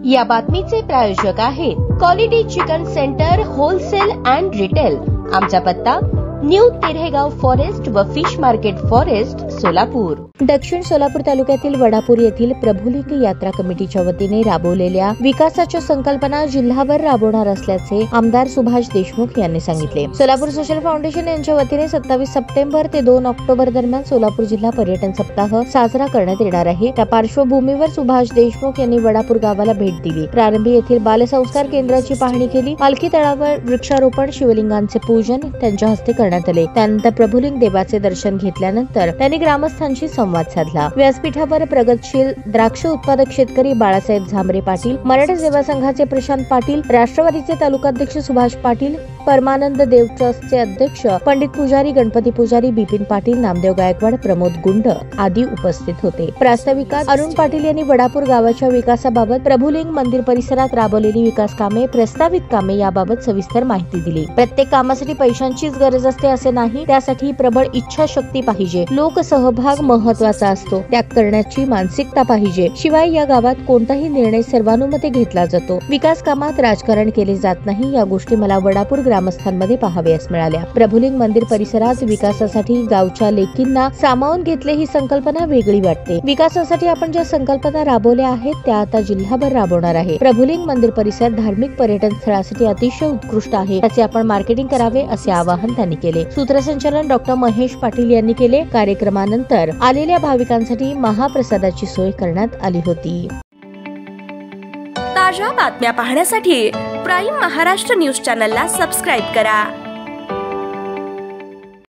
या बातमीचे प्रायोजक आहेत quality chicken centre wholesale and retail. आमचा पत्ता न्यू तिरेगाव फॉरेस्ट व फिश मार्केट फॉरेस्ट सोलापूर। दक्षिण सोलापूर तालुक्यातील वडापूर येथील प्रभुलिंग यात्रा कमिटीच्या वतीने राबवलेल्या विकासाच्या संकल्पना जिल्हाभर राबवणार असल्याचे आमदार सुभाष देशमुख यांनी सांगितले। सोलापूर सोशल फाउंडेशन यांच्या वतीने 27 सप्टेंबर ते 2 ऑक्टोबर दरम्यान सोलापूर जिल्हा पर्यटन सप्ताह साजरा करण्यात येणार आहे। त्या पार्श्वभूमीवर सुभाष देशमुख यांनी वडापूर गावाला भेट दिली। प्रारंभी येथील बालसंस्कार केंद्राची पाहणी केली। पालखी तळावर वृक्षारोपण, शिवलिंगांचे पूजन त्यांच्या हस्ते करण्यात आले। त्यानंतर प्रभुलिंग देवाचे दर्शन घेतल्यानंतर त्यांनी ग्रामस्थांशी संवाद साधला। व्यासपीठावर प्रगतशील द्राक्ष उत्पादक शेतकरी बाळासाहेब झांबरे पाटील, मराठा सेवा संघाचे प्रशांत पाटील, राष्ट्रवादीचे तालुकाध्यक्ष सुभाष पाटील, परमानंद देव ट्रस्टचे अध्यक्ष पंडित पुजारी, गणपती पुजारी, बिपिन पाटील, नामदेव गायकवाड, प्रमोद गुंड आदी उपस्थित होते। प्रास्ताविकात अरुण पाटील यांनी वडापूर गावाच्या विकासाबाबत, प्रभुलिंग मंदिर परिसरात राबवलेली विकास कामे, प्रस्तावित कामे याबाबत सविस्तर माहिती दिली। प्रत्येक कामासाठी पैशांचीच गरज असते असे नाही, त्यासाठी प्रबळ इच्छाशक्ती पाहिजे। लोकसहभाग महत्त्वाचा असतो, त्याग करण्याची मानसिकता पाहिजे। शिवाय या गावात कोणताही निर्णय सर्वानुमते घेतला जातो। विकास कामात राजकारण केले जात नाही, या गोष्टी मला वडापूर ग्रामस्थांमध्ये पाहाव्यास मिळाल्या। प्रभुलिंग मंदिर परिसरात विकासासाठी गावच्या लेकींना सामावून घेतले ही संकल्पना वेगळी वाटते। विकासासाठी आपण ज्या संकल्पना राबवल्या आहेत त्या आता जिल्हाभर राबवणार आहे। प्रभुलिंग मंदिर परिसर धार्मिक पर्यटन स्थळासाठी अतिशय उत्कृष्ट आहे, त्याचे आपण मार्केटिंग करावे असे आवाहन त्यांनी केले। सूत्रसंचालन डॉक्टर महेश पाटील यांनी केले। कार्यक्रमानंतर आलेल्या भाविकांसाठी महाप्रसादाची सोय करण्यात आली होती। ताज्या बातम्या पाहण्यासाठी प्राईम महाराष्ट्र न्यूज चॅनलला सबस्क्राईब करा।